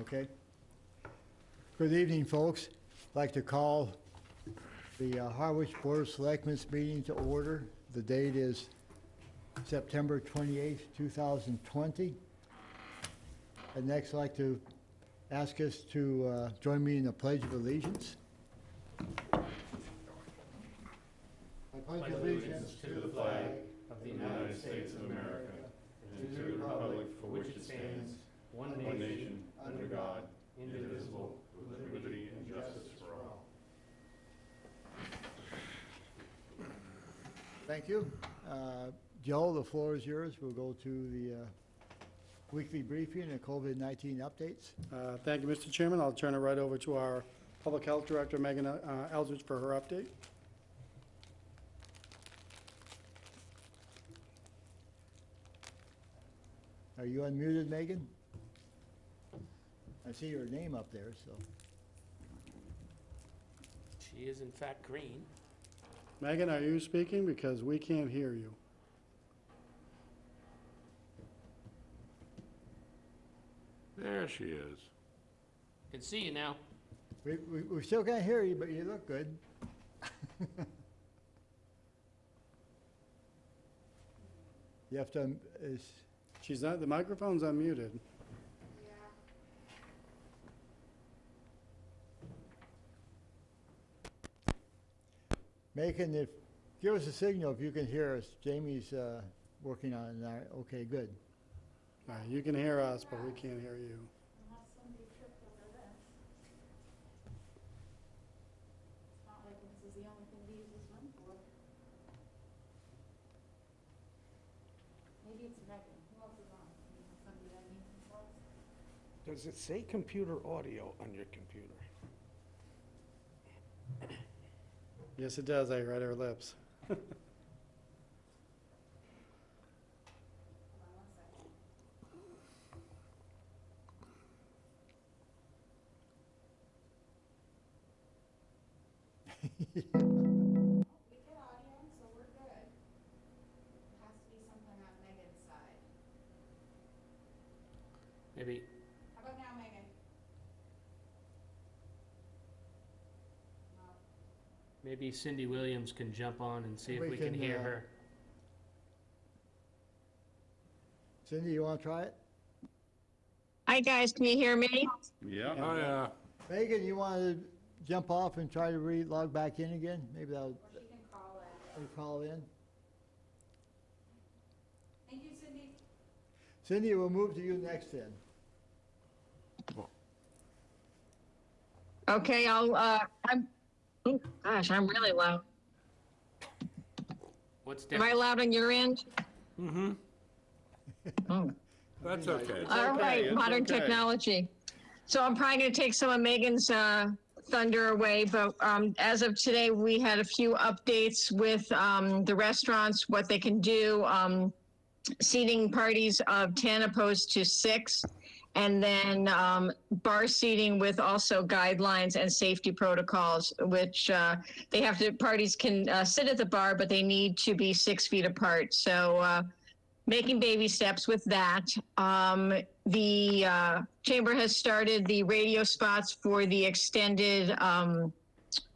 Okay. Good evening, folks. I'd like to call the Harwich Board of Selectmen's meeting to order. The date is September 28th, 2020. And next, I'd like to ask us to join me in the Pledge of Allegiance. I pledge allegiance to the flag of the United States of America and to the republic for which it stands, one nation, under God, indivisible, with liberty and justice for all. Thank you. Joe, the floor is yours. We'll go to the weekly briefing and COVID-19 updates. Thank you, Mr. Chairman. I'll turn it right over to our Public Health Director, Megan Eldridge, for her update. Are you unmuted, Megan? I see your name up there, so. She is in fact green. Megan, are you speaking? Because we can't hear you. There she is. Can see you now. We still can't hear you, but you look good. You have to, She's not, the microphone's unmuted. Megan, give us a signal if you can hear us. Jamie's working on it now. Okay, good. All right, you can hear us, but we can't hear you. Unless somebody tripped over this. It's not like this is the only thing we use this one for. Maybe it's Megan. Who else is on? Somebody that needs themselves? Does it say computer audio on your computer? Yes, it does. I read her lips. Hold on one second. We get audio, so we're good. It has to be something on Megan's side. Maybe. How about now, Megan? No. Maybe Cindy Williams can jump on and see if We we can can, hear her. Cindy, you want to try it? Hi, guys. Can you hear me? Yeah. Oh, yeah. Megan, you want to jump off and try to log back in again? Maybe that'll Or she can call in. call in. Thank you, Cindy. Cindy, we'll move to you next then. Okay, oh, gosh, I'm really loud. What's Am I different? loud on your end? Mm-hmm. Oh. That's okay. All right, It's modern okay. technology. So I'm probably going to take some of Megan's thunder away, but as of today, we had a few updates with the restaurants, what they can do, seating parties of 10 opposed to 6, and then bar seating with also guidelines and safety protocols, which they have to, parties can sit at the bar, but they need to be 6 feet apart. So making baby steps with that. The Chamber has started the radio spots for the extended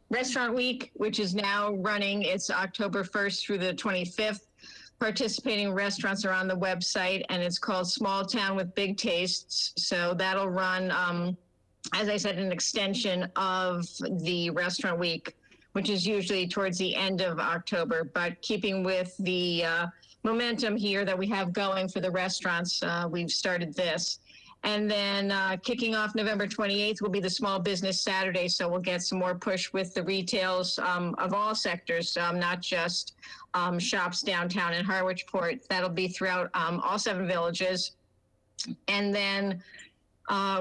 Restaurant Week, which is now running. It's October 1st through the 25th. Participating restaurants are on the website, and it's called Small Town with Big Tastes. So that'll run, as I said, an extension of the Restaurant Week, which is usually towards the end of October. But keeping with the momentum here that we have going for the restaurants, we've started this. And then kicking off November 28th will be the Small Business Saturday, so we'll get some more push with the retails of all sectors, not just shops downtown in Harwich Port. That'll be throughout all 7 villages. And then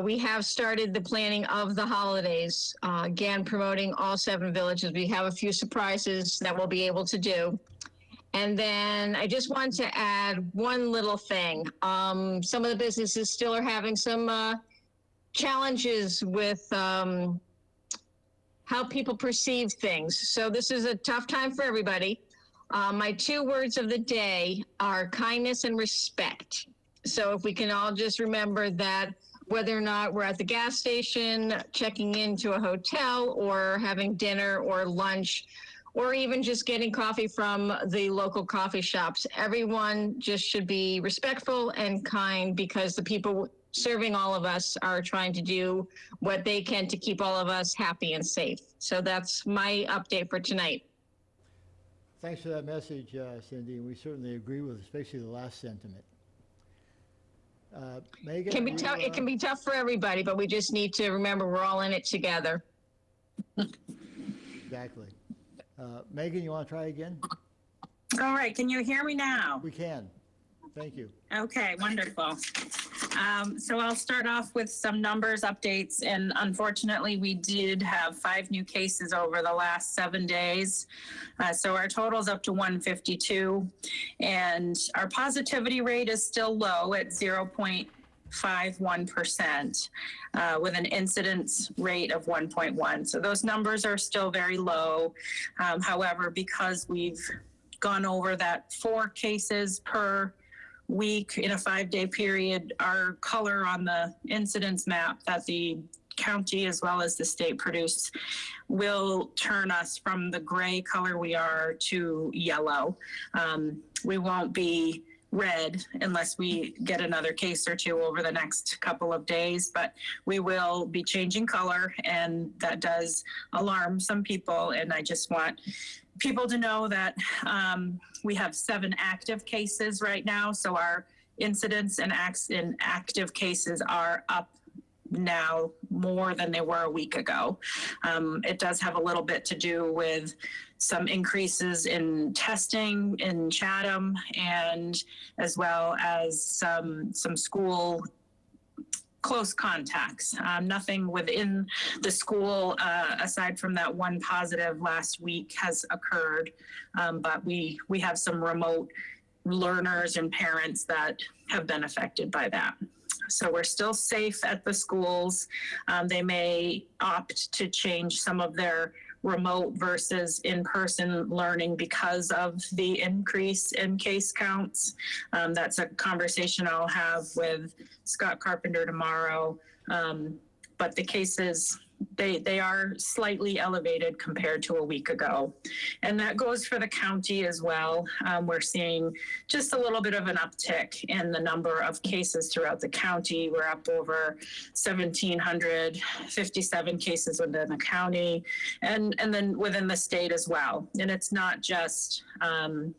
we have started the planning of the holidays, again, promoting all 7 villages. We have a few surprises that we'll be able to do. And then I just want to add one little thing. Some of the businesses still are having some challenges with how people perceive things. So this is a tough time for everybody. My 2 words of the day are kindness and respect. So if we can all just remember that whether or not we're at the gas station, checking into a hotel, or having dinner or lunch, or even just getting coffee from the local coffee shops. Everyone just should be respectful and kind, because the people serving all of us are trying to do what they can to keep all of us happy and safe. So that's my update for tonight. Thanks for that message, Cindy, and we certainly agree with especially the last sentiment. Megan? It can be tough. It can be tough for everybody, but we just need to remember we're all in it together. Exactly. Megan, you want to try again? All right, can you hear me now? We can. Thank you. Okay, wonderful. So I'll start off with some numbers updates, and unfortunately, we did have 5 new cases over the last 7 days. So our total's up to 152, and our positivity rate is still low at 0.51%, with an incidence rate of 1.1. So those numbers are still very low. However, because we've gone over that 4 cases per week in a 5-day period, our color on the incidence map that the county as well as the state produced will turn us from the gray color we are to yellow. We won't be red unless we get another case or 2 over the next couple of days, but we will be changing color, and that does alarm some people. And I just want people to know that we have 7 active cases right now, so our incidents and active cases are up now more than they were a week ago. It does have a little bit to do with some increases in testing in Chatham, and as well as some school close contacts. Nothing within the school, aside from that 1 positive last week, has occurred. But we have some remote learners and parents that have been affected by that. So we're still safe at the schools. They may opt to change some of their remote versus in-person learning because of the increase in case counts. That's a conversation I'll have with Scott Carpenter tomorrow. But the cases, they are slightly elevated compared to a week ago. And that goes for the county as well. We're seeing just a little bit of an uptick in the number of cases throughout the county. We're up over 1,757 cases within the county, and then within the state as well. And it's not just an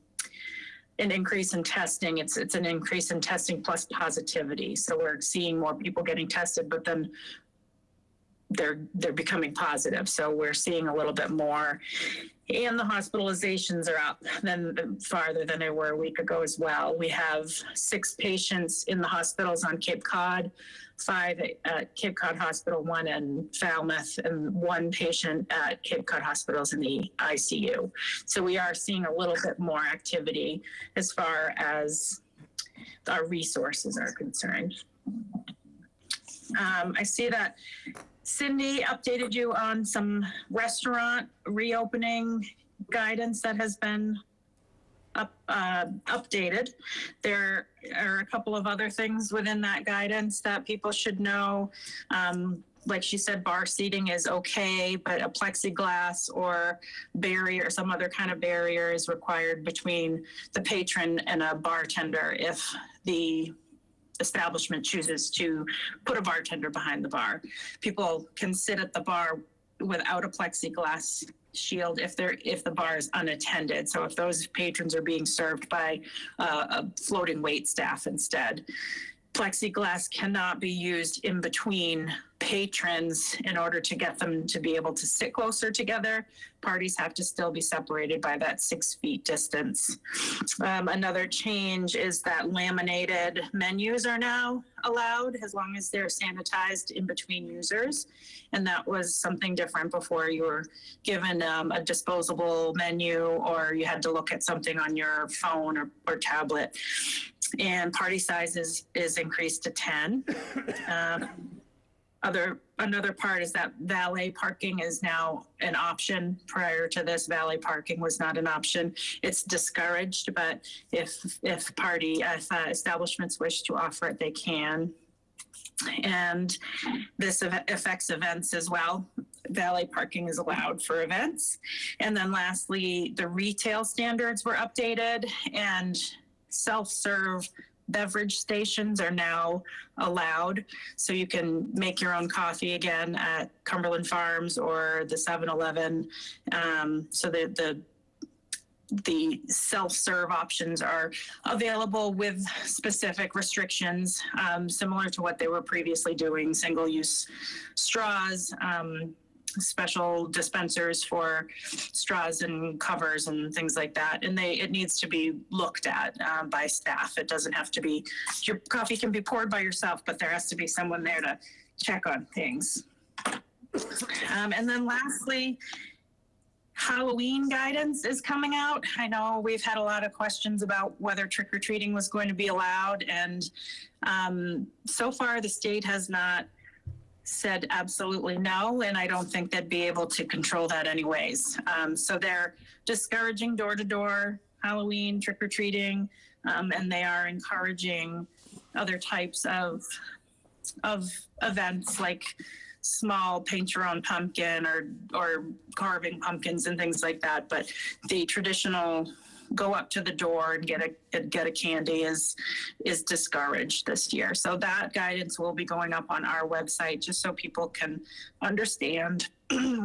increase in testing, it's an increase in testing plus positivity. So we're seeing more people getting tested, but then they're becoming positive. So we're seeing a little bit more. And the hospitalizations are up farther than they were a week ago as well. We have 6 patients in the hospitals on Cape Cod, 5 at Cape Cod Hospital, 1 in Falmouth, and 1 patient at Cape Cod Hospitals in the ICU. So we are seeing a little bit more activity as far as our resources are concerned. I see that Cindy updated you on some restaurant reopening guidance that has been updated. There are a couple of other things within that guidance that people should know. Like she said, bar seating is okay, but a plexiglass or barrier, some other kind of barrier is required between the patron and a bartender if the establishment chooses to put a bartender behind the bar. People can sit at the bar without a plexiglass shield if the bar is unattended. So if those patrons are being served by a floating wait staff instead. Plexiglass cannot be used in between patrons in order to get them to be able to sit closer together. Parties have to still be separated by that 6 feet distance. Another change is that laminated menus are now allowed as long as they're sanitized in between users. And that was something different before. You were given a disposable menu, or you had to look at something on your phone or tablet. And party size is increased to 10. Another part is that valet parking is now an option. Prior to this, valet parking was not an option. It's discouraged, but if establishments wish to offer it, they can. And this affects events as well. Valet parking is allowed for events. And then lastly, the retail standards were updated, and self-serve beverage stations are now allowed. So you can make your own coffee again at Cumberland Farms or the 7-Eleven. So the self-serve options are available with specific restrictions, similar to what they were previously doing, single-use straws, special dispensers for straws and covers and things like that. And it needs to be looked at by staff. It doesn't have to be, your coffee can be poured by yourself, but there has to be someone there to check on things. And then lastly, Halloween guidance is coming out. I know we've had a lot of questions about whether trick-or-treating was going to be allowed, and so far the state has not said absolutely no, and I don't think they'd be able to control that anyways. So they're discouraging door-to-door Halloween trick-or-treating, and they are encouraging other types of events like small paint your own pumpkin or carving pumpkins and things like that. But the traditional go up to the door and get a candy is discouraged this year. So that guidance will be going up on our website just so people can understand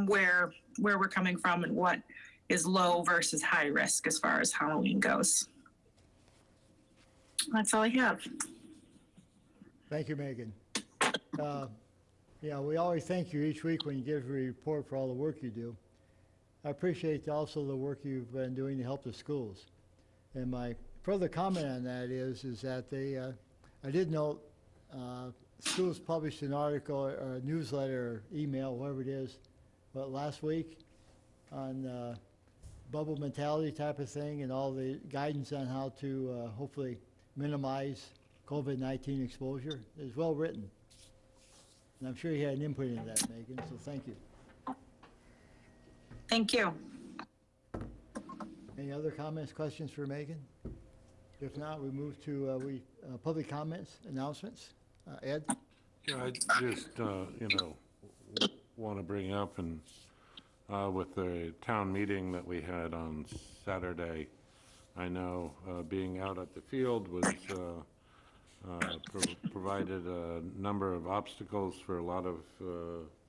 where we're coming from and what is low versus high risk as far as Halloween goes. That's all I have. Thank you, Megan. Yeah, we always thank you each week when you give a report for all the work you do. I appreciate also the work you've been doing to help the schools. And my further comment on that is that I did note schools published an article or a newsletter or email, whatever it is, but last week on bubble mentality type of thing and all the guidance on how to hopefully minimize COVID-19 exposure is well written. And I'm sure you had an input into that, Megan, so thank you. Thank you. Any other comments, questions for Megan? If not, we move to public comments, announcements. Ed? Yeah, I just, want to bring up and with the town meeting that we had on Saturday, I know being out at the field was provided a number of obstacles for a lot of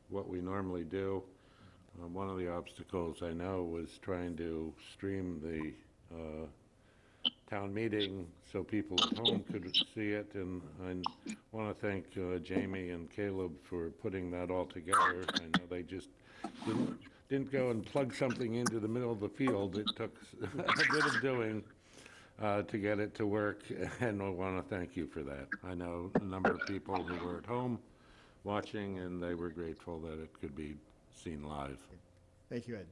what we normally do. One of the obstacles I know was trying to stream the town meeting so people at home could see it, and I want to thank Jamie and Caleb for putting that all together. I know they just didn't go and plug something into the middle of the field. It took a bit of doing to get it to work, and I want to thank you for that. I know a number of people who were at home watching, and they were grateful that it could be seen live. Thank you, Ed.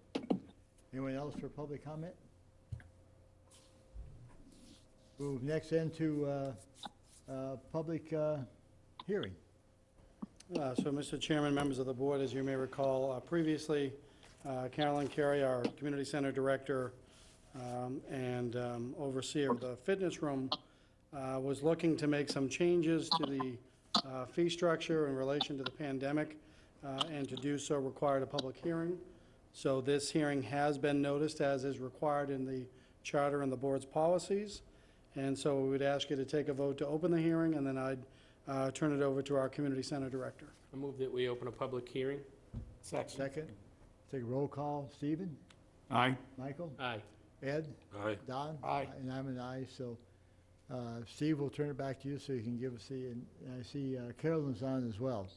Anyone else for public comment? Move next into public hearing. So, Mr. Chairman, members of the board, as you may recall, previously, Carolyn Carey, our Community Center Director and overseer of the fitness room, was looking to make some changes to the fee structure in relation to the pandemic, and to do so required a public hearing. So this hearing has been noticed, as is required in the charter and the board's policies. And so we would ask you to take a vote to open the hearing, and then I'd turn it over to our Community Center Director. I move that we open a public hearing. Second. Take a roll call. Stephen? Aye. Michael? Aye. Ed? Aye. Don? Aye. And I'm an aye, so Steve, will turn it back to you so you can give us the, and I see Carolyn's on as well.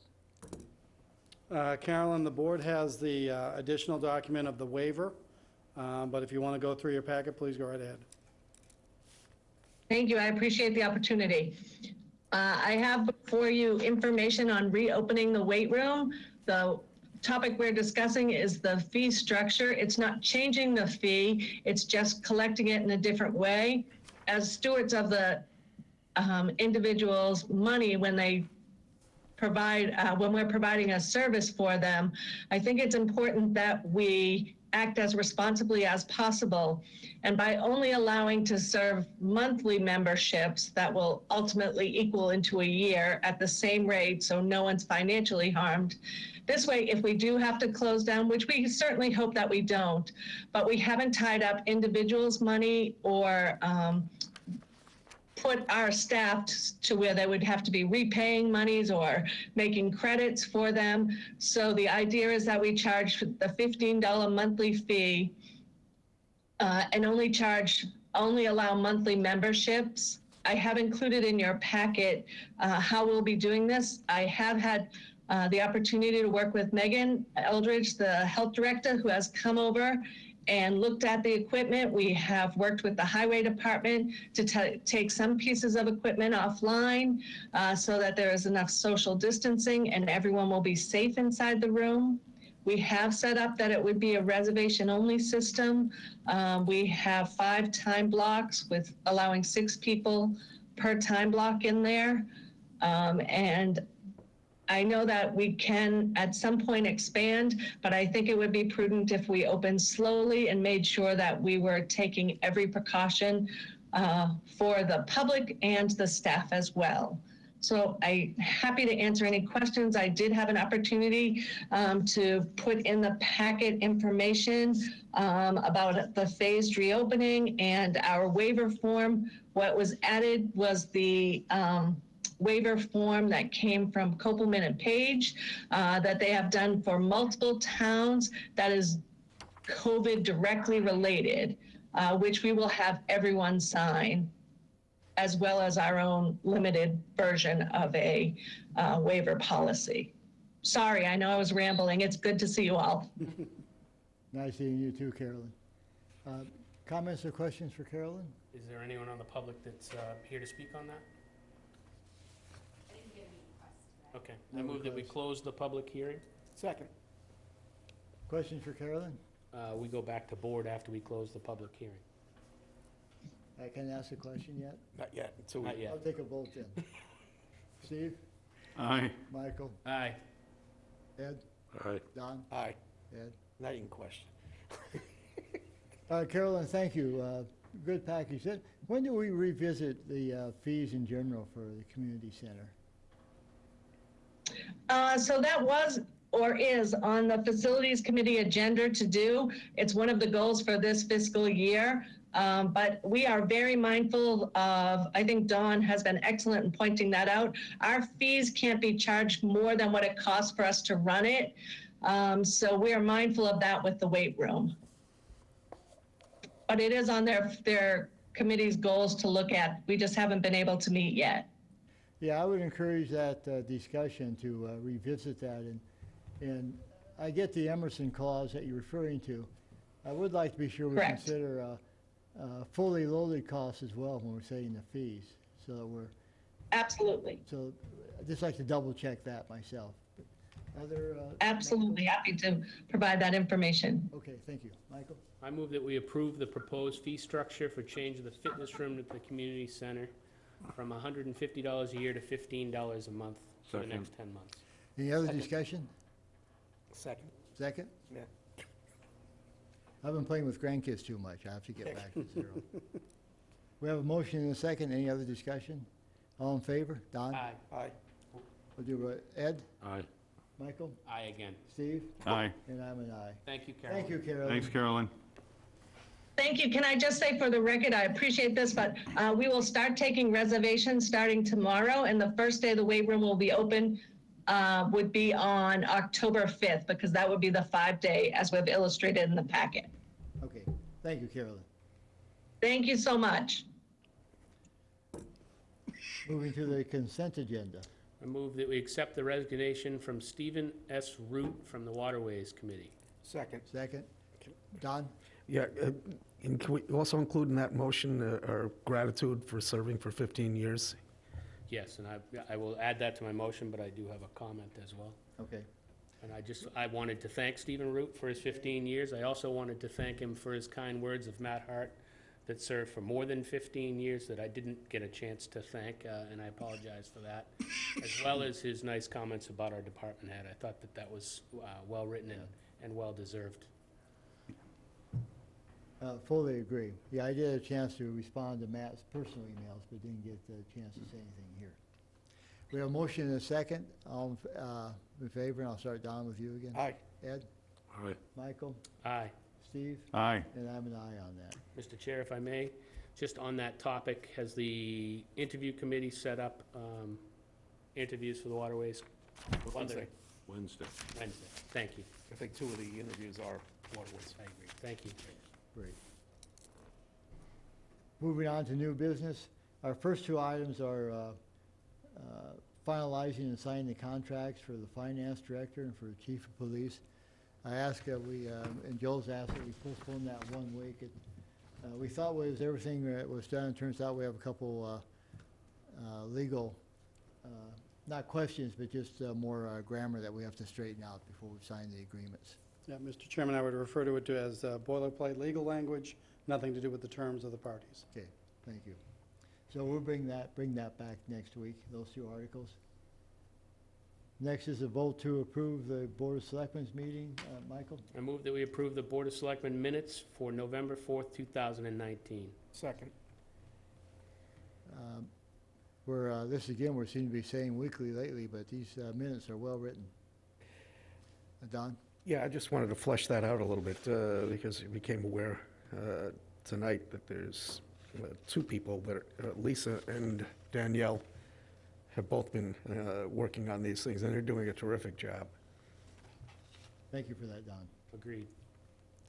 Carolyn, the board has the additional document of the waiver, but if you want to go through your packet, please go right ahead. Thank you. I appreciate the opportunity. I have before you information on reopening the weight room. The topic we're discussing is the fee structure. It's not changing the fee. It's just collecting it in a different way. As stewards of the individuals' money when they provide, when we're providing a service for them, I think it's important that we act as responsibly as possible. And by only allowing to serve monthly memberships that will ultimately equal into a year at the same rate, so no one's financially harmed. This way, if we do have to close down, which we certainly hope that we don't, but we haven't tied up individuals' money or put our staff to where they would have to be repaying monies or making credits for them. So the idea is that we charge the $15 monthly fee and only allow monthly memberships. I have included in your packet how we'll be doing this. I have had the opportunity to work with Megan Eldridge, the health director, who has come over and looked at the equipment. We have worked with the highway department to take some pieces of equipment offline so that there is enough social distancing and everyone will be safe inside the room. We have set up that it would be a reservation-only system. We have 5 time blocks with allowing 6 people per time block in there. And I know that we can at some point expand, but I think it would be prudent if we opened slowly and made sure that we were taking every precaution for the public and the staff as well. So I'm happy to answer any questions. I did have an opportunity to put in the packet information about the phased reopening and our waiver form. What was added was the waiver form that came from Kopelman and Page that they have done for multiple towns that is COVID directly related, which we will have everyone sign, as well as our own limited version of a waiver policy. Sorry, I know I was rambling. It's good to see you all. Nice seeing you too, Carolyn. Comments or questions for Carolyn? Is there anyone on the public that's here to speak on that? I didn't get any requests today. Okay, I move that we close the public hearing. Second. Questions for Carolyn? We go back to board after we close the public hearing. I can ask a question yet? Not yet, until we... Not yet. I'll take a vote then. Steve? Aye. Michael? Aye. Ed? Aye. Don? Aye. Ed? Not even question. Carolyn, thank you. Good package. When do we revisit the fees in general for the community center? So that was or is on the facilities committee agenda to do. It's one of the goals for this fiscal year. But we are very mindful of, I think Dawn has been excellent in pointing that out. Our fees can't be charged more than what it costs for us to run it. So we are mindful of that with the weight room. But it is on their committee's goals to look at. We just haven't been able to meet yet. Yeah, I would encourage that discussion to revisit that. And I get the Emerson clause that you're referring to. I would like to be sure we Correct. consider fully loaded costs as well when we're setting the fees. So that we're, Absolutely. so I'd just like to double check that myself. Other? Absolutely happy to provide that information. Okay, thank you. Michael? I move that we approve the proposed fee structure for change of the fitness room at the community center from $150 a year to $15 a month for the Second. next 10 months. Any other discussion? Second. Second? Yeah. I've been playing with grandkids too much. I have to get back to 0. We have a motion and a second. Any other discussion? All in favor? Don? Aye. Aye. We'll do Ed? Aye. Michael? Aye again. Steve? Aye. And I'm an aye. Thank you, Carol. Thank you, Carolyn. Thanks, Carolyn. Thank you. Can I just say for the record, I appreciate this, but we will start taking reservations starting tomorrow, and the first day the weight room will be open would be on October 5th, because that would be the 5-day, as we've illustrated in the packet. Okay, thank you, Carolyn. Thank you so much. Moving to the consent agenda. I move that we accept the resignation from Stephen S. Root from the Waterways Committee. Second. Second. Don? Yeah, and can we also include in that motion our gratitude for serving for 15 years? Yes, and I will add that to my motion, but I do have a comment as well. Okay. And I wanted to thank Stephen Root for his 15 years. I also wanted to thank him for his kind words of Matt Hart that served for more than 15 years that I didn't get a chance to thank, and I apologize for that, as well as his nice comments about our department head. I thought that was well-written and well-deserved. Fully agree. Yeah, I did have a chance to respond to Matt's personal emails, but didn't get the chance to say anything here. We have a motion and a second. All in favor, and I'll start Don with you again. Aye. Ed? Aye. Michael? Aye. Steve? Aye. And I'm an aye on that. Mr. Chair, if I may, just on that topic, has the interview committee set up interviews for the waterways? Wednesday. Wednesday. Wednesday. Thank you. I think 2 of the interviews are waterways. I agree. Thank you. Great. Moving on to new business. Our first 2 items are finalizing and signing the contracts for the finance director and for the chief of police. I ask that we, and Joe's asked that we postpone that 1 week. We thought everything was done. Turns out we have a couple legal, not questions, but just more grammar that we have to straighten out before we sign the agreements. Yeah, Mr. Chairman, I would refer to it as boilerplate legal language, nothing to do with the terms of the parties. Okay, thank you. So we'll bring that back next week, those 2 articles. Next is a vote to approve the Board of Selectmen's meeting. Michael? I move that we approve the Board of Selectmen minutes for November 4th, 2019. Second. This again, we seem to be saying weekly lately, but these minutes are well written. Don? Yeah, I just wanted to flesh that out a little bit, because I became aware tonight that there's 2 people that are, Lisa and Danielle, have both been working on these things, and they're doing a terrific job. Thank you for that, Don. Agreed.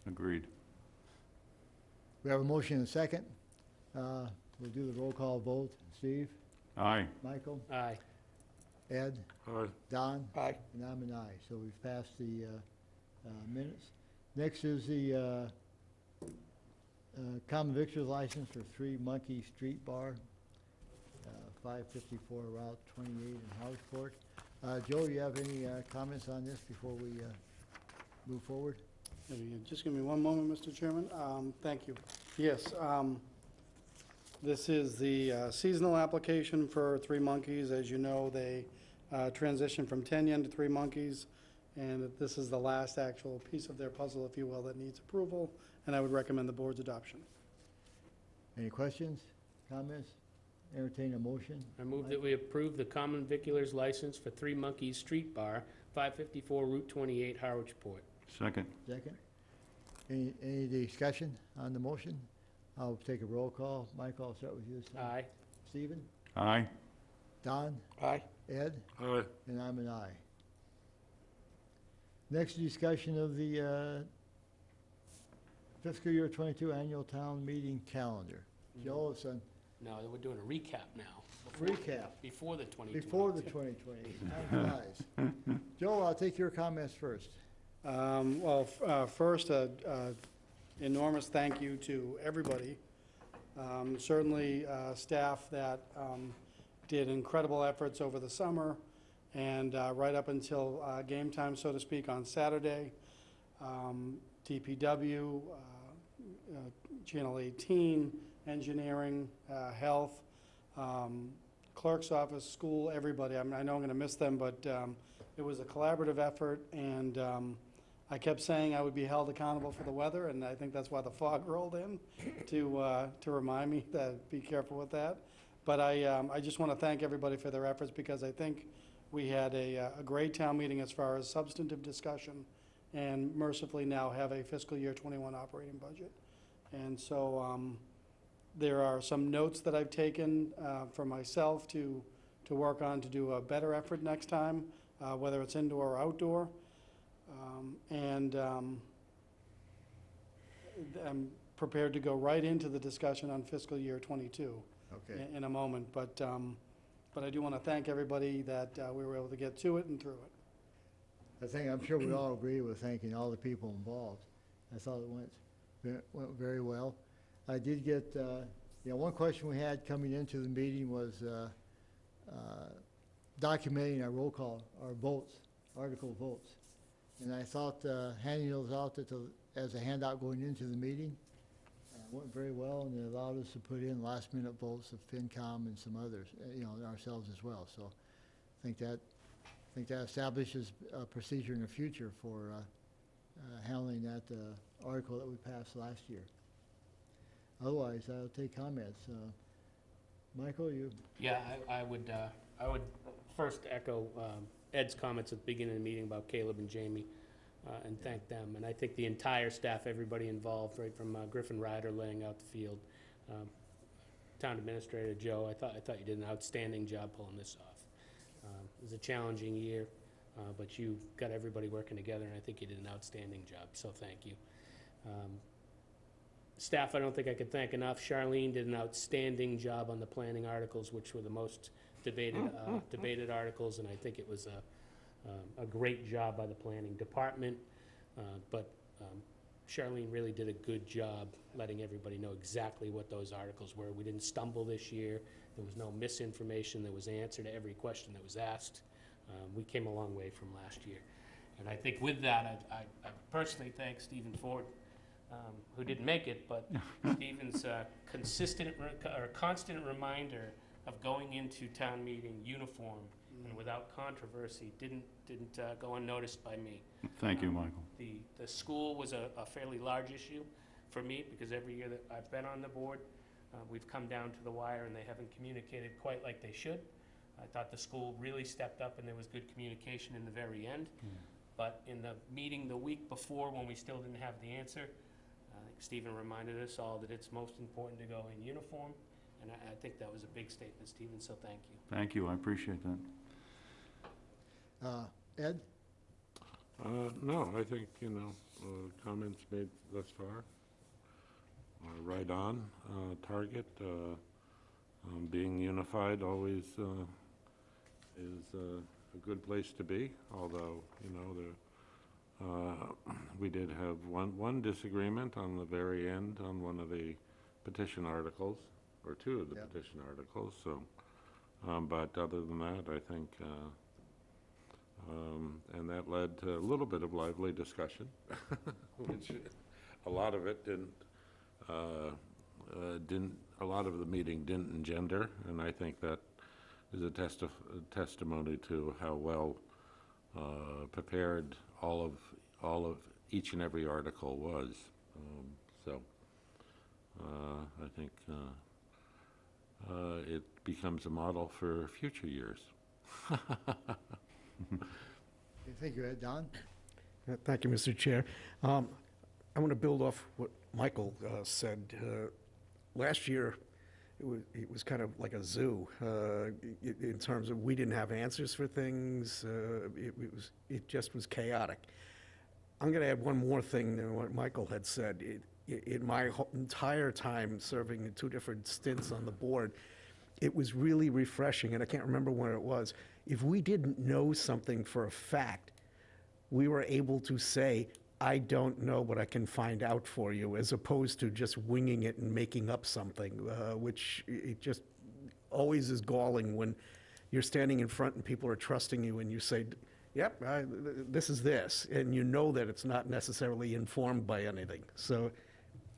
Agreed. We have a motion and a second. We'll do the roll call vote. Steve? Aye. Michael? Aye. Ed? Aye. Don? Aye. And I'm an aye. So we've passed the minutes. Next is the common victuals license for 3 Monkey Street Bar, 554 Route 28 in Harwich. Joe, you have any comments on this before we move forward? Just give me 1 moment, Mr. Chairman. Thank you. Yes, this is the seasonal application for 3 Monkeys. As you know, they transitioned from 10 yen to 3 Monkeys, and this is the last actual piece of their puzzle, if you will, that needs approval, and I would recommend the board's adoption. Any questions, comments? Entertain a motion. I move that we approve the common viculars license for 3 Monkeys Street Bar, 554 Route 28, Harwichport. Second. Second. Any discussion on the motion? I'll take a roll call. Michael, I'll start with you this time. Aye. Stephen? Aye. Don? Aye. Ed? Aye. And I'm an aye. Next, discussion of the fiscal year 22 annual town meeting calendar. Joe, it's on No, we're doing a recap now. recap Before the 2020. before the 2020. Time flies. Joe, I'll take your comments first. First, enormous thank you to everybody. Certainly, staff that did incredible efforts over the summer and right up until game time, so to speak, on Saturday. DPW, Channel 18, engineering, health, clerk's office, school, everybody. I know I'm going to miss them, but it was a collaborative effort, and I kept saying I would be held accountable for the weather, and I think that's why the fog rolled in to remind me that be careful with that. But I just want to thank everybody for their efforts, because I think we had a great town meeting as far as substantive discussion, and mercifully now have a fiscal year 21 operating budget. And so there are some notes that I've taken for myself to work on to do a better effort next time, whether it's indoor or outdoor. I'm prepared to go right into the discussion on fiscal year 22 Okay. in a moment. But I do want to thank everybody that we were able to get to it and through it. I'm sure we all agree with thanking all the people involved. I thought it went very well. I did get, one question we had coming into the meeting was documenting our roll call, our votes, article votes. And I thought handing those out as a handout going into the meeting went very well, and it allowed us to put in last-minute votes of FinCom and some others, ourselves as well. So I think that establishes a procedure in the future for handling that article that we passed last year. Otherwise, I'll take comments. Michael, you, Yeah, I would first echo Ed's comments at the beginning of the meeting about Caleb and Jamie, and thank them. And I think the entire staff, everybody involved, right from Griffin Ryder laying out the field, Town Administrator Joe, I thought you did an outstanding job pulling this off. It was a challenging year, but you got everybody working together, and I think you did an outstanding job, so thank you. Staff, I don't think I could thank enough. Charlene did an outstanding job on the planning articles, which were the most debated articles, and I think it was a great job by the planning department. But Charlene really did a good job letting everybody know exactly what those articles were. We didn't stumble this year. There was no misinformation. There was an answer to every question that was asked. We came a long way from last year. And I think with that, I personally thank Stephen Ford, who didn't make it, but Stephen's constant reminder of going into town meeting uniform and without controversy didn't go unnoticed by me. Thank you, Michael. The school was a fairly large issue for me, because every year that I've been on the board, we've come down to the wire and they haven't communicated quite like they should. I thought the school really stepped up and there was good communication in the very end. But in the meeting the week before, when we still didn't have the answer, I think Stephen reminded us all that it's most important to go in uniform, and I think that was a big statement, Stephen, so thank you. Thank you, I appreciate that. Ed? No, I think, comments made thus far are right on target. Being unified always is a good place to be, although, we did have one disagreement on the very end on one of the petition articles, or two of the petition articles, so, but other than that, I think, and that led to a little bit of lively discussion, which a lot of it a lot of the meeting didn't engender, and I think that is a testimony to how well prepared all of each and every article was. So I think it becomes a model for future years. Thank you, Ed. Don? Thank you, Mr. Chair. I want to build off what Michael said. Last year, it was kind of like a zoo in terms of we didn't have answers for things. It just was chaotic. I'm going to add one more thing than what Michael had said. In my entire time serving in 2 different stints on the board, it was really refreshing, and I can't remember when it was. If we didn't know something for a fact, we were able to say, I don't know, but I can find out for you, as opposed to just winging it and making up something, which it just always is galling when you're standing in front and people are trusting you and you say, yep, this is this, and you know that it's not necessarily informed by anything. So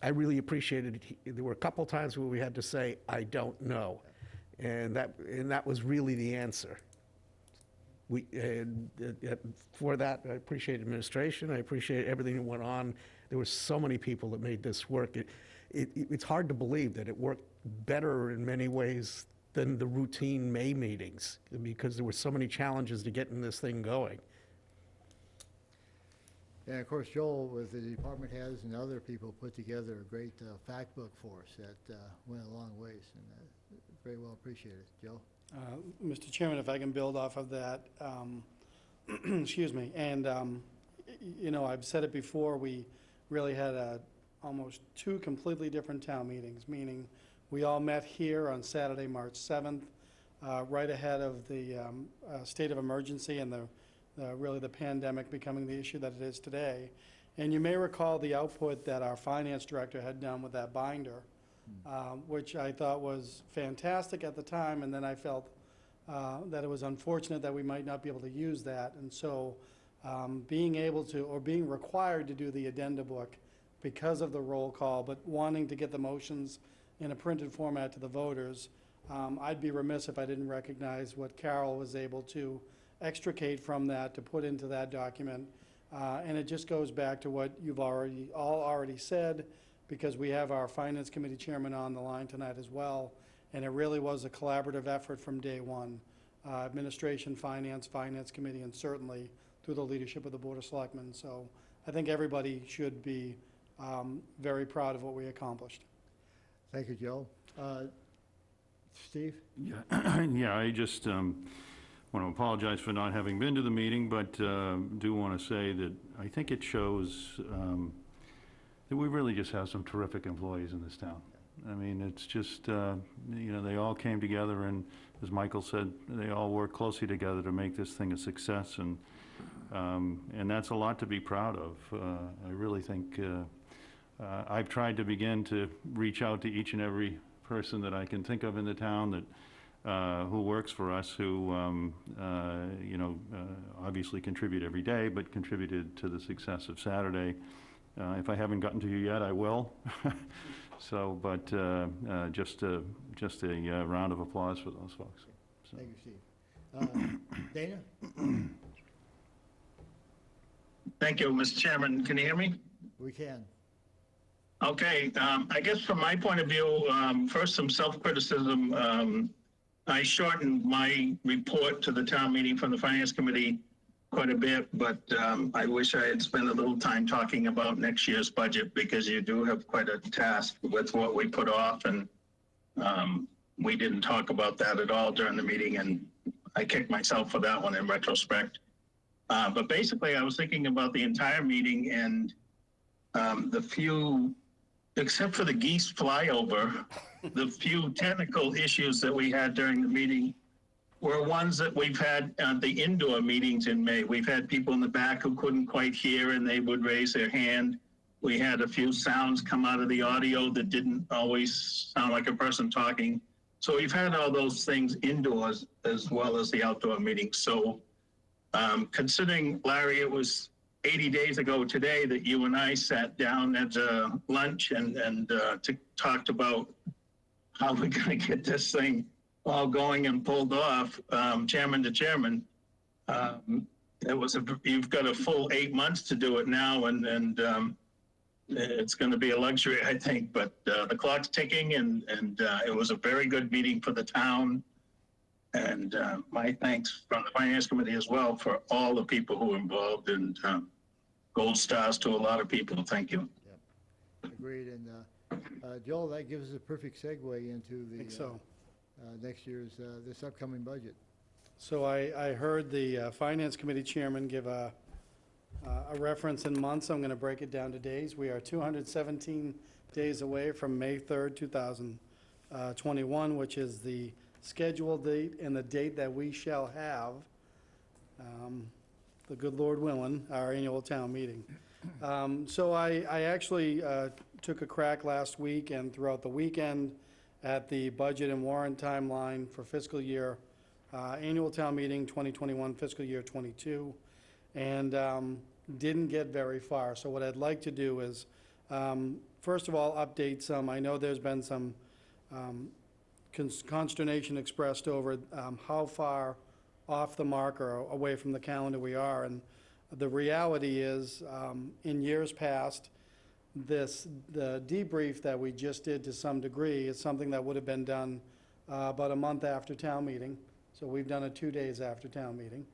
I really appreciated it. There were a couple times where we had to say, I don't know, and that was really the answer. For that, I appreciate administration. I appreciate everything that went on. There were so many people that made this work. It's hard to believe that it worked better in many ways than the routine May meetings, because there were so many challenges to getting this thing going. And of course, Joel, with the department heads and other people, put together a great fact book for us that went a long ways, and very well appreciated. Joe? Mr. Chairman, if I can build off of that, excuse me, and, I've said it before, we really had almost 2 completely different town meetings, meaning we all met here on Saturday, March 7th, right ahead of the state of emergency and really the pandemic becoming the issue that it is today. And you may recall the output that our finance director had done with that binder, which I thought was fantastic at the time, and then I felt that it was unfortunate that we might not be able to use that. And so being able to, or being required to do the addenda book because of the roll call, but wanting to get the motions in a printed format to the voters, I'd be remiss if I didn't recognize what Carol was able to extricate from that to put into that document. And it just goes back to what you've already said, because we have our Finance Committee Chairman on the line tonight as well, and it really was a collaborative effort from day one. Administration, Finance Committee, and certainly through the leadership of the Board of Selectmen. So I think everybody should be very proud of what we accomplished. Thank you, Joe. Steve? Yeah, yeah, I just want to apologize for not having been to the meeting, but do want to say that I think it shows that we really just have some terrific employees in this town. I mean, it's just, you know, they all came together, and as Michael said, they all worked closely together to make this thing a success, and that's a lot to be proud of. I really think I've tried to begin to reach out to each and every person that I can think of in the town that who works for us, who you know, obviously contribute every day, but contributed to the success of Saturday. If I haven't gotten to you yet, I will. So, but just a round of applause for those folks. So. Thank you, Steve. Dana? Thank you, Mr. Chairman. Can you hear me? We can. Okay, I guess from my point of view, first some self-criticism. I shortened my report to the town meeting from the Finance Committee quite a bit, but I wish I had spent a little time talking about next year's budget, because you do have quite a task with what we put off, and we didn't talk about that at all during the meeting, and I kicked myself for that one in retrospect. But basically, I was thinking about the entire meeting, and the few, except for the geese flyover, the few technical issues that we had during the meeting were ones that we've had at the indoor meetings in May. We've had people in the back who couldn't quite hear, and they would raise their hand. We had a few sounds come out of the audio that didn't always sound like a person talking. So we've had all those things indoors as well as the outdoor meetings. So considering, Larry, it was 80 days ago today that you and I sat down at lunch and talked about how we're going to get this thing all going and pulled off, chairman to chairman. You've got a full 8 months to do it now, and it's going to be a luxury, I think. But the clock's ticking, and it was a very good meeting for the town. And my thanks from the Finance Committee as well for all the people who were involved, and gold stars to a lot of people. Thank you. Yep. Agreed. And Joel, that gives us a perfect segue into the next year's, this upcoming budget. So I heard the Finance Committee Chairman give a reference in months. I'm going to break it down to days. We are 217 days away from May 3rd, 2021, which is the scheduled date and the date that we shall have, the good Lord willing, our annual town meeting. So I actually took a crack last week and throughout the weekend at the budget and warrant timeline for fiscal year, annual town meeting 2021, fiscal year 22, and didn't get very far. So what I'd like to do is, first of all, update some. I know there's been some consternation expressed over how far off the mark or away from the calendar we are. And the reality is, in years past, the debrief that we just did to some degree is something that would have been done about a month after town meeting. So we've done it 2 days after town meeting.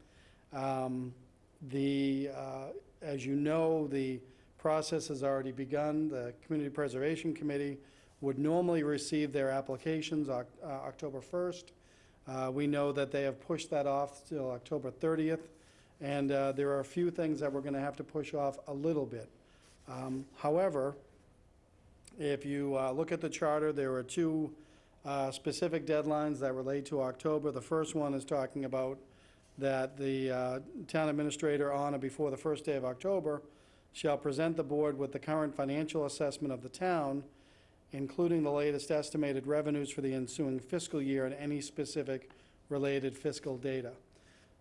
As you know, the process has already begun. The Community Preservation Committee would normally receive their applications October 1st. We know that they have pushed that off till October 30th, and there are a few things that we're going to have to push off a little bit. However, if you look at the charter, there are two specific deadlines that relate to October. The first one is talking about that the town administrator on or before the first day of October shall present the board with the current financial assessment of the town, including the latest estimated revenues for the ensuing fiscal year and any specific related fiscal data.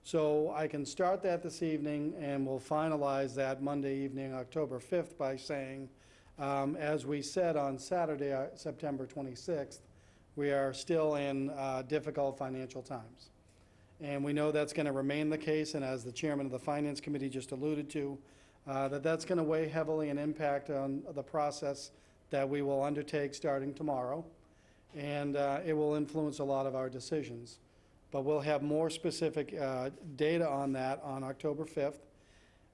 So I can start that this evening, and we'll finalize that Monday evening, October 5th, by saying, as we said on Saturday, September 26th, we are still in difficult financial times. And we know that's going to remain the case, and as the chairman of the Finance Committee just alluded to, that's going to weigh heavily and impact on the process that we will undertake starting tomorrow, and it will influence a lot of our decisions. But we'll have more specific data on that on October 5th.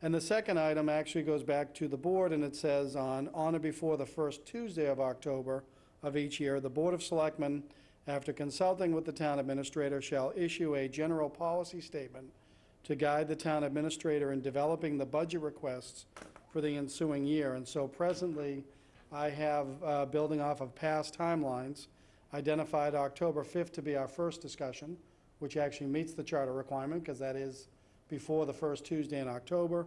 And the second item actually goes back to the board, and it says on or before the first Tuesday of October of each year, the Board of Selectmen, after consulting with the town administrator, shall issue a general policy statement to guide the town administrator in developing the budget requests for the ensuing year. And so presently, I have, building off of past timelines, identified October 5th to be our first discussion, which actually meets the charter requirement, because that is before the first Tuesday in October.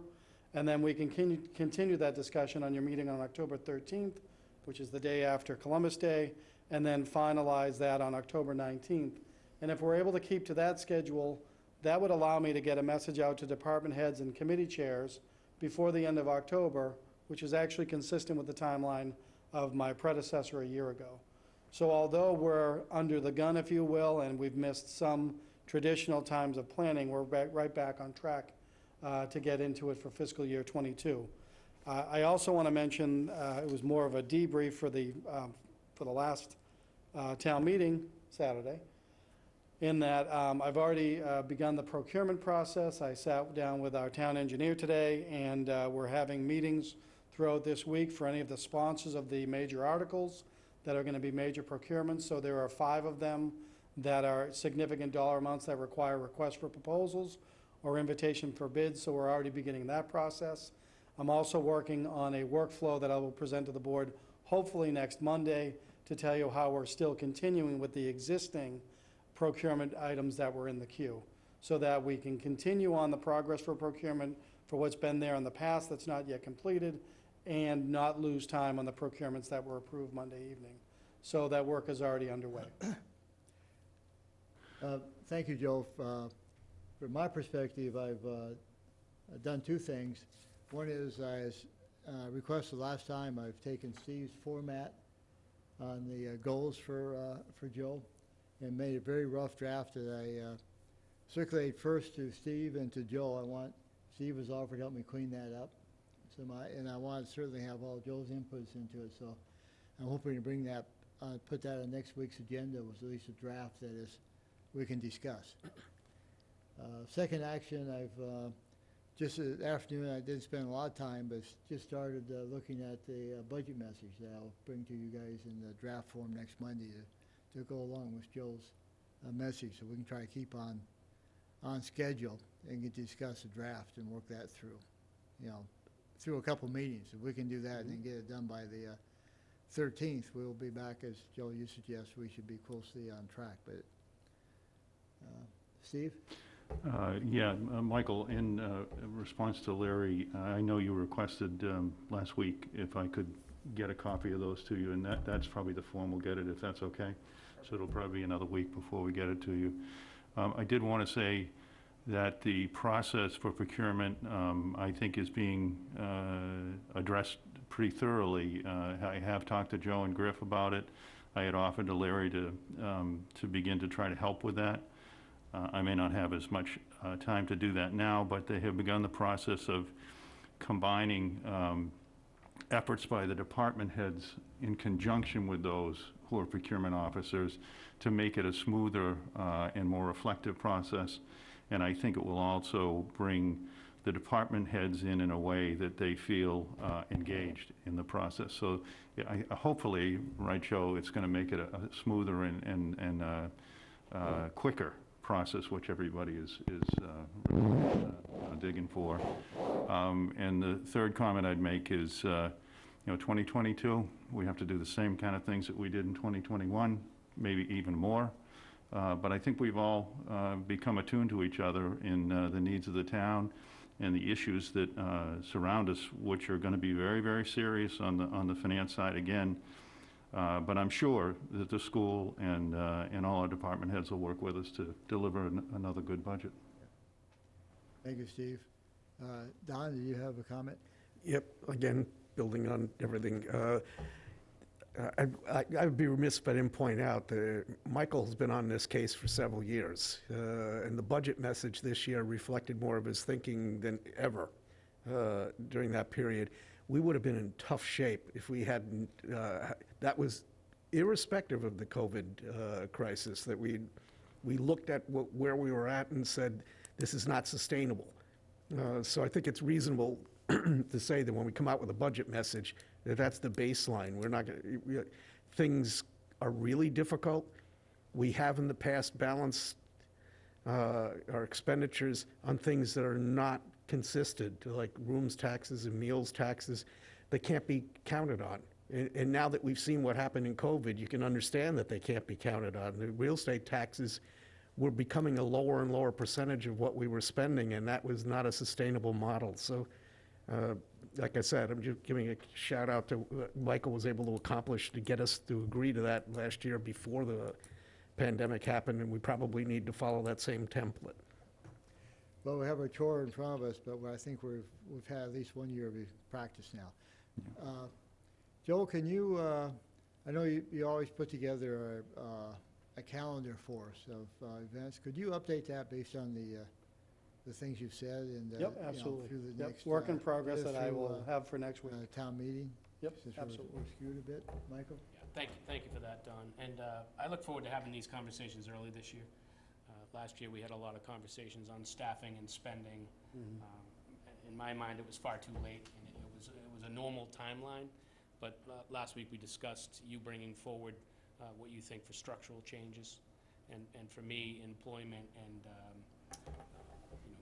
And then we can continue that discussion on your meeting on October 13th, which is the day after Columbus Day, and then finalize that on October 19th. And if we're able to keep to that schedule, that would allow me to get a message out to department heads and committee chairs before the end of October, which is actually consistent with the timeline of my predecessor a year ago. So although we're under the gun, if you will, and we've missed some traditional times of planning, we're right back on track to get into it for fiscal year '22. I also want to mention, it was more of a debrief for the last town meeting Saturday, in that I've already begun the procurement process. I sat down with our town engineer today, and we're having meetings throughout this week for any of the sponsors of the major articles that are going to be major procurements. So there are 5 of them that are significant dollar amounts that require requests for proposals or invitation for bids, so we're already beginning that process. I'm also working on a workflow that I will present to the board hopefully next Monday to tell you how we're still continuing with the existing procurement items that were in the queue, so that we can continue on the progress for procurement for what's been there in the past that's not yet completed, and not lose time on the procurements that were approved Monday evening. So that work is already underway. Thank you, Joe. From my perspective, I've done 2 things. One is, as requested last time, I've taken Steve's format on the goals for Joe and made a very rough draft that I circulate first to Steve and to Joe. Steve has offered to help me clean that up. And I want to certainly have all Joe's inputs into it. So I'm hoping to bring that, put that on next week's agenda with at least a draft that we can discuss. Second action, I've just this afternoon, I didn't spend a lot of time, but just started looking at the budget message that I'll bring to you guys in the draft form next Monday to go along with Joe's message, so we can try to keep on schedule and get to discuss the draft and work that through, through a couple meetings. If we can do that and then get it done by the 13th, we'll be back, as Joe, you suggest, we should be closely on track. But Steve? Michael, in response to Larry, I know you requested last week if I could get a copy of those to you, and that's probably the form we'll get it, if that's okay. So it'll probably be another week before we get it to you. I did want to say that the process for procurement, I think, is being addressed pretty thoroughly. I have talked to Joe and Griff about it. I had offered to Larry to begin to try to help with that. I may not have as much time to do that now, but they have begun the process of combining efforts by the department heads in conjunction with those who are procurement officers to make it a smoother and more reflective process. And I think it will also bring the department heads in a way that they feel engaged in the process. So hopefully, right, Joe, it's going to make it a smoother and quicker process, which everybody is digging for. And the third comment I'd make is, 2022, we have to do the same kind of things that we did in 2021, maybe even more. But I think we've all become attuned to each other in the needs of the town and the issues that surround us, which are going to be very, very serious on the finance side again. But I'm sure that the school and all our department heads will work with us to deliver another good budget. Thank you, Steve. Don, do you have a comment? Yep, again, building on everything. I would be remiss if I didn't point out that Michael has been on this case for several years, and the budget message this year reflected more of his thinking than ever during that period. we would have been in tough shape if we hadn't, that was irrespective of the COVID crisis, that we looked at where we were at and said, this is not sustainable. So I think it's reasonable to say that when we come out with a budget message, that that's the baseline. We're not going to, things are really difficult. We have in the past balanced our expenditures on things that are not consistent, like rooms taxes and meals taxes, that can't be counted on. And now that we've seen what happened in COVID, you can understand that they can't be counted on. The real estate taxes were becoming a lower and lower percentage of what we were spending, and that was not a sustainable model. So, like I said, I'm just giving a shout out to what Michael was able to accomplish to get us to agree to that last year before the pandemic happened, and we probably need to follow that same template. Well, we have a chore in front of us, but I think we've had at least 1 year of practice now. Joe, can you, I know you always put together a calendar for us of events. Could you update that based on the things you've said and Yep, you know, absolutely. through the Yep, next work in progress that I through, will have for next week. town meeting? Yep, Since absolutely. we're skewed a bit, Michael? Yeah, thank you for that, Don. And I look forward to having these conversations early this year. Last year, we had a lot of conversations on staffing and spending. In my mind, it was far too late, and it was a normal timeline. But last week, we discussed you bringing forward what you think for structural changes. And for me, employment and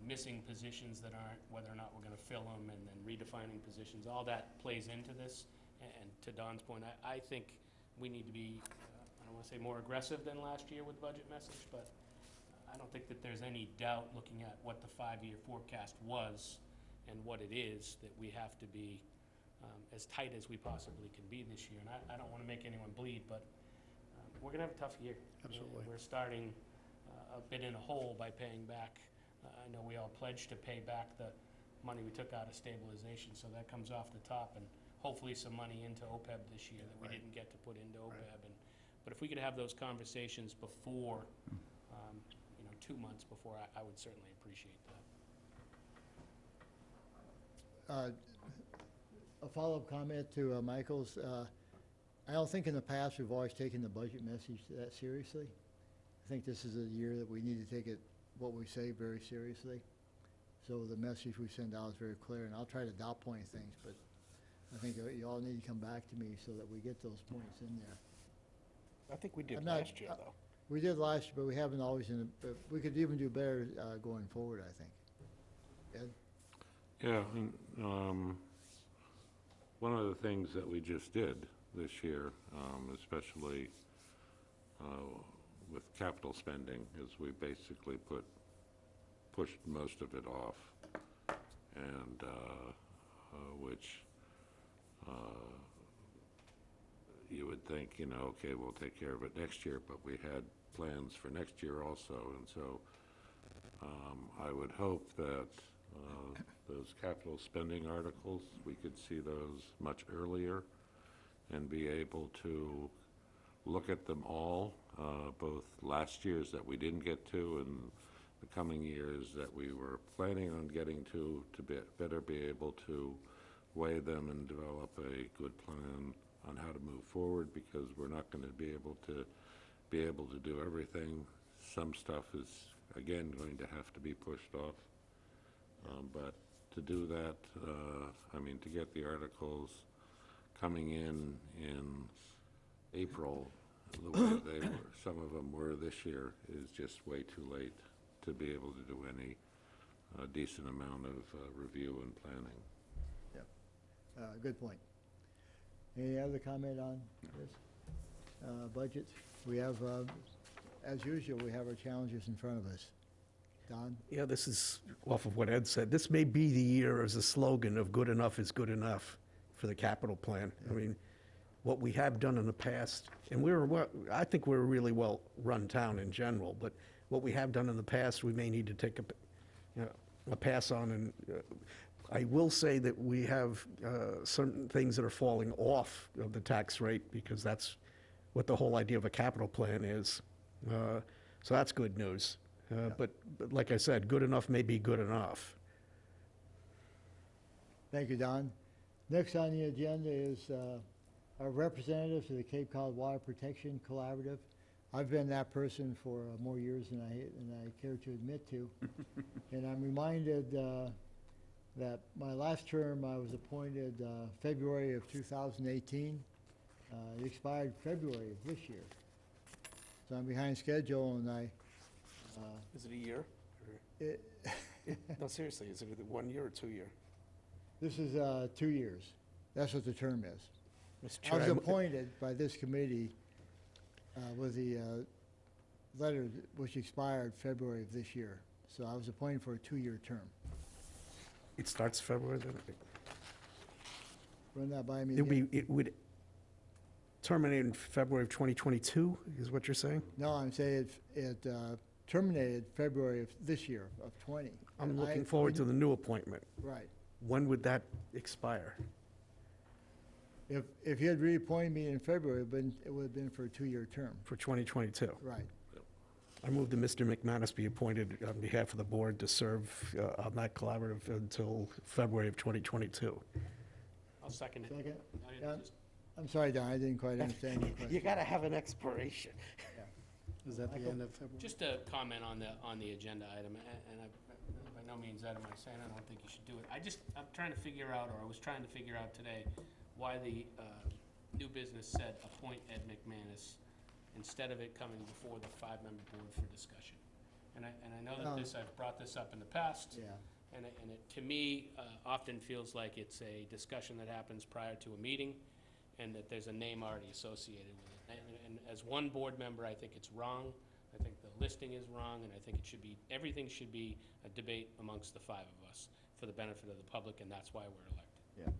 missing positions that aren't, whether or not we're going to fill them, and then redefining positions, all that plays into this. And to Don's point, I think we need to be, I don't want to say more aggressive than last year with budget message, but I don't think that there's any doubt, looking at what the 5-year forecast was and what it is, that we have to be as tight as we possibly can be this year. And I don't want to make anyone bleed, but we're going to have a tough year. Absolutely. We're starting a bit in a hole by paying back. I know we all pledged to pay back the money we took out of stabilization, so that comes off the top, and hopefully some money into OPEB this year that we didn't get to put into OPEB. But if we could have those conversations before, 2 months before, I would certainly appreciate that. A follow-up comment to Michael's. I don't think in the past we've always taken the budget message that seriously. I think this is a year that we need to take it, what we say, very seriously. So the message we send out is very clear, and I'll try to dot point things, but I think you all need to come back to me so that we get those points in there. I think we did I'm not- last year, though. We did last year, but we haven't always, we could even do better going forward, I think. Ed? Yeah, and one of the things that we just did this year, especially with capital spending, is we basically pushed most of it off, and which you would think, okay, we'll take care of it next year, but we had plans for next year also, and so I would hope that those capital spending articles, we could see those much earlier and be able to look at them all, both last year's that we didn't get to and the coming years that we were planning on getting to better be able to weigh them and develop a good plan on how to move forward, because we're not going to be able to do everything. Some stuff is, again, going to have to be pushed off. But to do that, to get the articles coming in April, the way they were, some of them were this year, is just way too late to be able to do any decent amount of review and planning. Yep. Good point. Any other comment on this? Budget? We have, as usual, we have our challenges in front of us. Don? Yeah, this is off of what Ed said. This may be the year as a slogan of good enough is good enough for the capital plan. I mean, what we have done in the past, and I think we're a really well-run town in general, but what we have done in the past, we may need to take a pass on. And I will say that we have certain things that are falling off of the tax rate, because that's what the whole idea of a capital plan is. So that's good news. But like I said, good enough may be good enough. Thank you, Don. Next on the agenda is our representative to the Cape Cod Water Protection Collaborative. I've been that person for more years than I care to admit to. And I'm reminded that my last term, I was appointed February of 2018. It expired February of this year. So I'm behind schedule, and Is it a year? it, No, seriously, is it 1 year or 2 year? this is 2 years. That's what the term is. Mr. I Chair, was appointed by this committee with the letter which expired February of this year. So I was appointed for a 2-year term. It starts February, then? Run that by me It again. would terminate in February of 2022, is what you're saying? No, I'm saying it terminated February of this year, of 20. I'm And looking forward to the new appointment. Right. When would that expire? If you had reappointed me in February, it would have been for a 2-year term. For 2022? Right. I move that Mr. McManus be appointed on behalf of the board to serve on that collaborative until February of 2022. I'll second it. Second? I Don? just- I'm sorry, Don, I didn't quite understand your question. You gotta have an expiration. Is that the end of February? Just a comment on the agenda item, and by no means that am I saying I don't think you should do it. I'm trying to figure out, or I was trying to figure out today, why the new business said appoint Ed McManus instead of it coming before the 5-member board for discussion. And I know that I've brought this up in the past. Yeah. And it, to me, often feels like it's a discussion that happens prior to a meeting, and that there's a name already associated with it. And as one board member, I think it's wrong. I think the listing is wrong, and I think everything should be a debate amongst the 5 of us for the benefit of the public, and that's why we're elected. Yeah.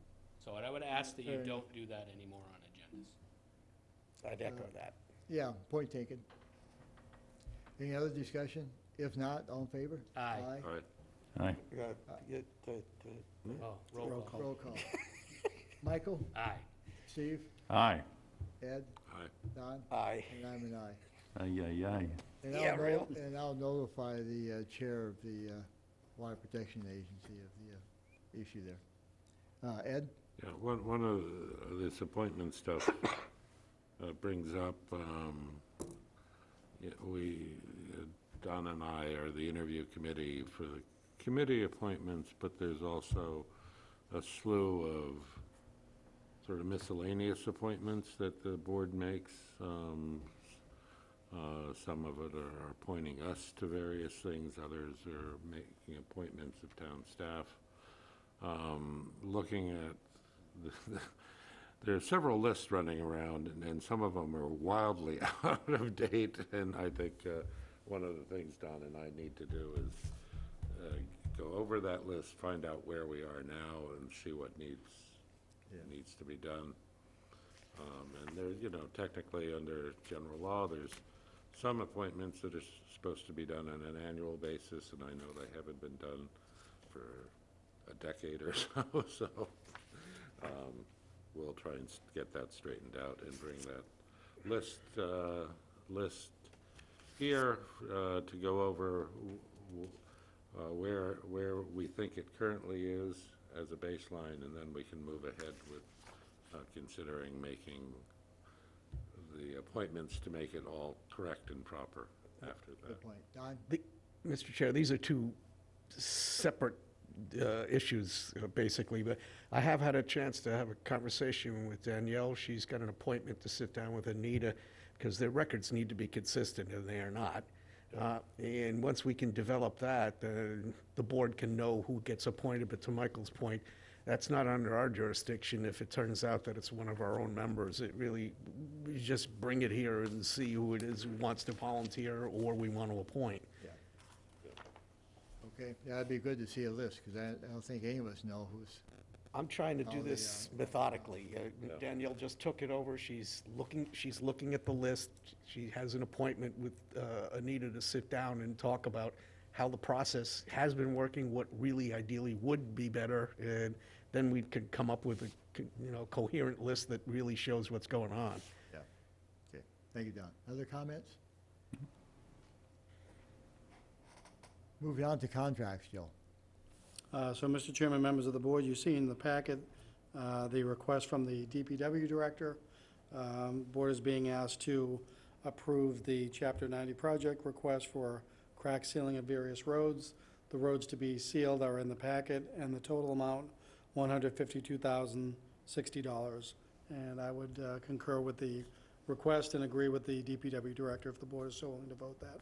So I would ask that you Fair enough. don't do that anymore on agendas. I'd echo that. Yeah, point taken. Any other discussion? If not, all in favor? Aye. All right. Aye. Oh, roll call. Roll call. Michael? Aye. Steve? Aye. Ed? Aye. Don? Aye. And I'm an aye. Aye, aye, aye. And Yeah, I'll real. and I'll notify the chair of the Water Protection Agency of the issue there. Ed? Yeah, one of this appointment stuff brings up, Don and I are the interview committee for the committee appointments, but there's also a slew of sort of miscellaneous appointments that the board makes. Some of it are appointing us to various things, others are making appointments of town staff. Looking at there are several lists running around, and some of them are wildly out of date, and I think one of the things Don and I need to do is go over that list, find out where we are now, and see what needs to be done. And there, technically under general law, there's some appointments that are supposed to be done on an annual basis, and I know they haven't been done for a decade or so, so we'll try and get that straightened out and bring that list here to go over where we think it currently is as a baseline, and then we can move ahead with considering making the appointments to make it all correct and proper after that. Good point. Don? Mr. Chair, these are two separate issues, basically, but I have had a chance to have a conversation with Danielle. She's got an appointment to sit down with Anita, because their records need to be consistent, and they are not. And once we can develop that, the board can know who gets appointed, but to Michael's point, that's not under our jurisdiction. If it turns out that it's one of our own members, we just bring it here and see who it is who wants to volunteer or we want to appoint. Yeah. Okay, yeah, it'd be good to see a list, because I don't think any of us know who's, I'm trying to do Oh, this methodically. Danielle just took it over. She's looking at the list. She has an appointment with Anita to sit down and talk about how the process has been working, what really ideally would be better, and then we could come up with a coherent list that really shows what's going on. yeah. Okay, thank you, Don. Other comments? Moving on to contracts, Joe. So, Mr. Chairman, members of the board, you see in the packet the request from the DPW director. Board is being asked to approve the Chapter 90 project request for crack sealing of various roads. The roads to be sealed are in the packet, and the total amount, $152,060. And I would concur with the request and agree with the DPW director if the board is so willing to vote that.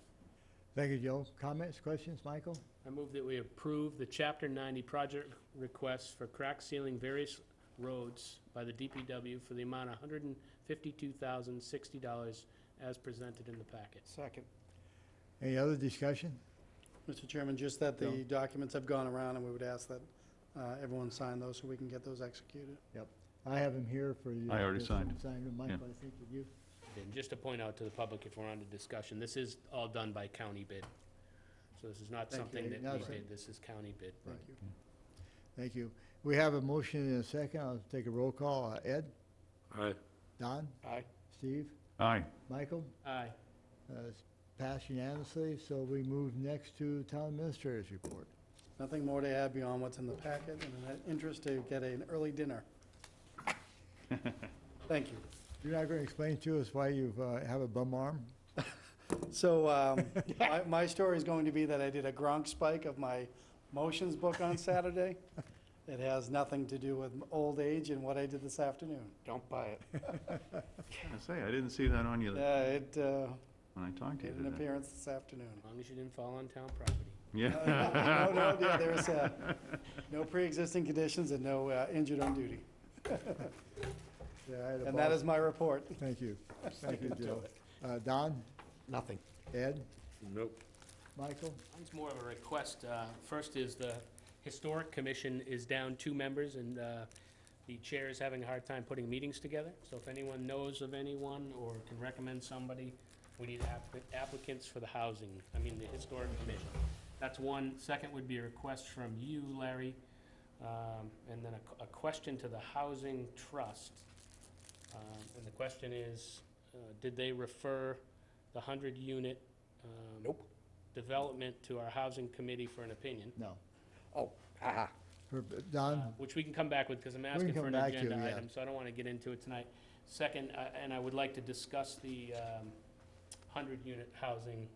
Thank you, Joe. Comments, questions, Michael? I move that we approve the Chapter 90 project requests for crack sealing various roads by the DPW for the amount of $152,060 as presented in the packet. Second. Any other discussion? Mr. Chairman, just that the Joe. documents have gone around, and we would ask that everyone sign those so we can get those executed. I have him here for you. I already signed. Signed them, Michael, I think, did you? And just to point out to the public, if we're on to discussion, this is all done by county bid. So this is not Thank something you. that No, we sir. did, this is county bid. Thank you. Thank you. We have a motion and a second. I'll take a roll call. Ed? Aye. Don? Aye. Steve? Aye. Michael? Aye. It's passed unanimously, so we move next to Town Administrator's report. Nothing more to add beyond what's in the packet, and an interest to get an early dinner. Thank you. You're not going to explain to us why you have a bum arm? So my story is going to be that I did a Gronk spike of my motions book on Saturday. It has nothing to do with old age and what I did this afternoon. Don't buy it. I say, I didn't see that on you It when I talked to you made an today. appearance this afternoon. As long as you didn't fall on town property. Yeah. No, yeah, there's no pre-existing conditions and no injured on duty. Yeah, I had a And that boss- is my report. Thank you. Thank you, Joe. Don? Nothing. Ed? Nope. Michael? Mine's more of a request. First is the Historic Commission is down 2 members, and the chair is having a hard time putting meetings together. So if anyone knows of anyone or can recommend somebody, we need applicants for the Historic Commission. That's one. Second would be a request from you, Larry, and then a question to the Housing Trust. And the question is, did they refer the 100-unit Nope. development to our Housing Committee for an opinion? No. Oh, aha. Don? Which we can come back with, because I'm can asking for come an back to, agenda yeah. item, so I don't want to get into it tonight. Second, and I would like to discuss the 100-unit housing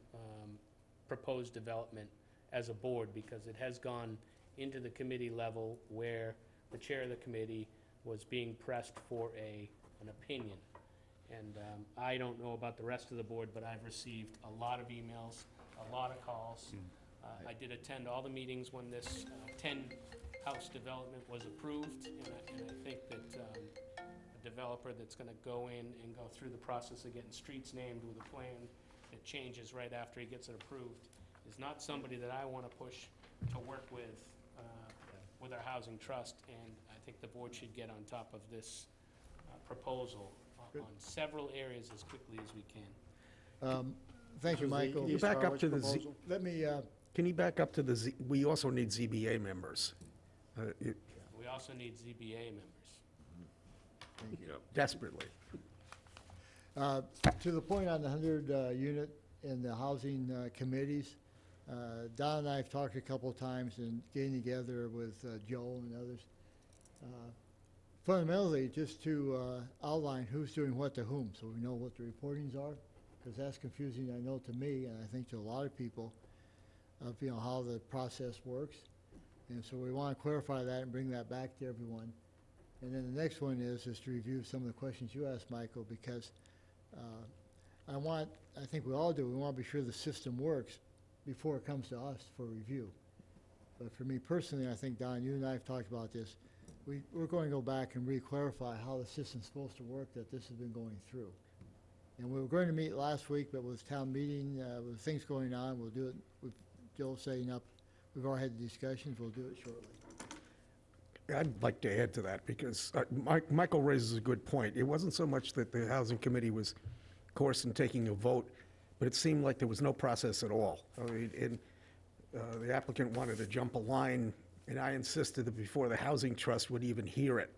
proposed development as a board, because it has gone into the committee level where the chair of the committee was being pressed for an opinion. And I don't know about the rest of the board, but I've received a lot of emails, a lot of calls. I did attend all the meetings when this 10-house development was approved, and I think that a developer that's gonna go in and go through the process of getting streets named with a plan that changes right after he gets it approved is not somebody that I wanna push to work with our housing trust, and I think the board should get on top of this proposal on several areas as quickly as we can. Thank you, This was the Michael. East Back up Harwich to the proposal. Let me, Can you back up to the we also need ZBA members. We also need ZBA members. Desperately. to the point on the 100-unit in the housing committees, Don and I have talked a couple of times and getting together with Joe and others. Fundamentally, just to outline who's doing what to whom, so we know what the reportings are, because that's confusing, I know, to me, and I think to a lot of people, of, how the process works. And so we want to clarify that and bring that back to everyone. And then the next one is to review some of the questions you asked, Michael, because I think we all do, we want to be sure the system works before it comes to us for review. But for me personally, I think, Don, you and I have talked about this, we're going to go back and re-clarify how the system's supposed to work that this has been going through. And we were going to meet last week, but with town meeting, with things going on, we'll do it with Joe setting up. We've already had the discussions, we'll do it shortly. I'd like to add to that, because Michael raises a good point. It wasn't so much that the Housing Committee was coarse in taking a vote, but it seemed like there was no process at all. I mean, the applicant wanted to jump a line, and I insisted that before the Housing Trust would even hear it,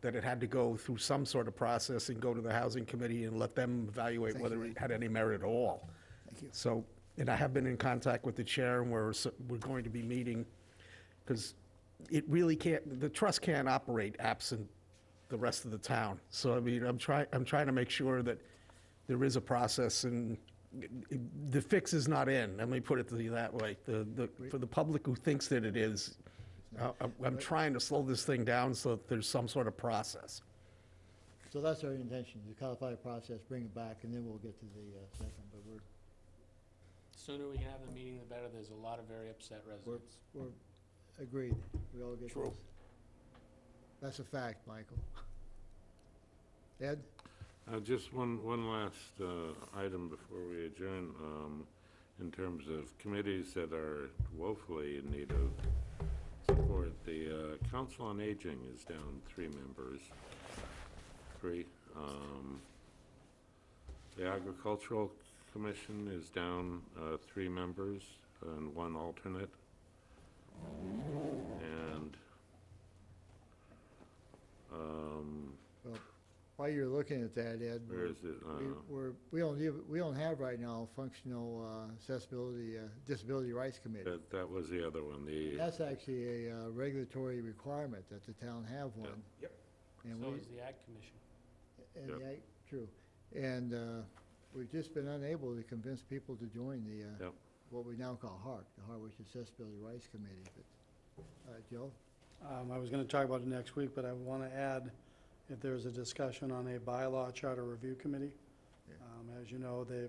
that it had to go through some sort of process and go to the Housing Committee and let them evaluate whether it had any merit at all. Thank you. So, and I have been in contact with the chair, and we're going to be meeting, because it really can't, the trust can't operate absent the rest of the town. So, I mean, I'm trying to make sure that there is a process, and the fix is not in, let me put it to you that way. For the public who thinks that it is, I'm trying to slow this thing down so that there's some sort of process. So that's our intention, to codify the process, bring it back, and then we'll get to the second, but Sooner we can have the meeting, the better. There's a lot of very upset residents. we're agreed. We all get True. this. That's a fact, Michael. Ed? Just one last item before we adjourn. In terms of committees that are woefully in need of support, the Council on Aging is down 3 members. 3. The Agricultural Commission is down 3 members and 1 alternate. And Well, while you're looking at that, Ed, where is it? we don't have right now a functional accessibility, disability rights committee. That was the other one. That's actually a regulatory requirement that the town have one. Yep. And So we, is the Ag Commission. and Yep. the true. And we've just been unable to convince people to join the, Yep. what we now call HARC, the Harwich Accessibility Rights Committee. But, Joe? I was going to talk about it next week, but I want to add, if there's a discussion on a bylaw charter review committee. Yeah. As you know, they've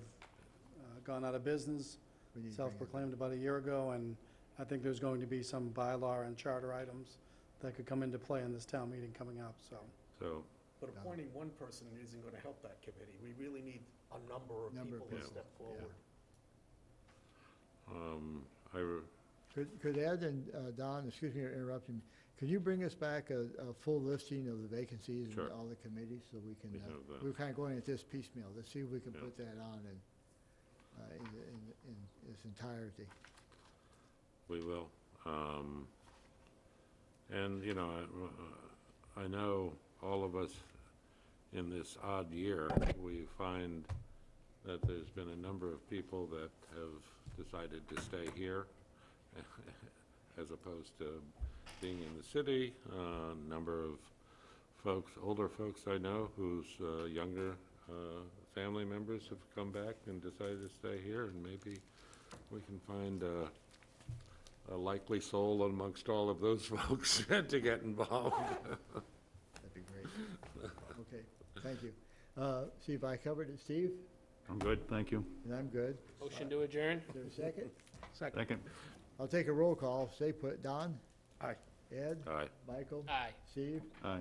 gone out of business, We need to bring it self-proclaimed about a year ago, and I think there's going to be some bylaw and charter items that could come into play in this town meeting coming up, so. So, But appointing one person isn't going to help that committee. We really need a number of Number of people to people, step forward. Could Ed and Don, excuse me for interrupting, could you bring us back a full listing of the vacancies in Sure. all the committees, so we can, We have that. we're kind of going at this piecemeal, let's see if we can Yeah. put that on in its entirety. we will. And, you know, I know all of us in this odd year, we find that there's been a number of people that have decided to stay here as opposed to being in the city. A number of folks, older folks I know, whose younger family members have come back and decided to stay here, and maybe we can find a likely soul amongst all of those folks to get involved. That'd be great. Okay, thank you. See if I covered it, Steve? I'm good, thank you. And I'm good. Motion to adjourn? Is there a second? Second. I'll take a roll call. Stay put. Don? Aye. Ed? Aye. Michael? Aye. Steve? Aye.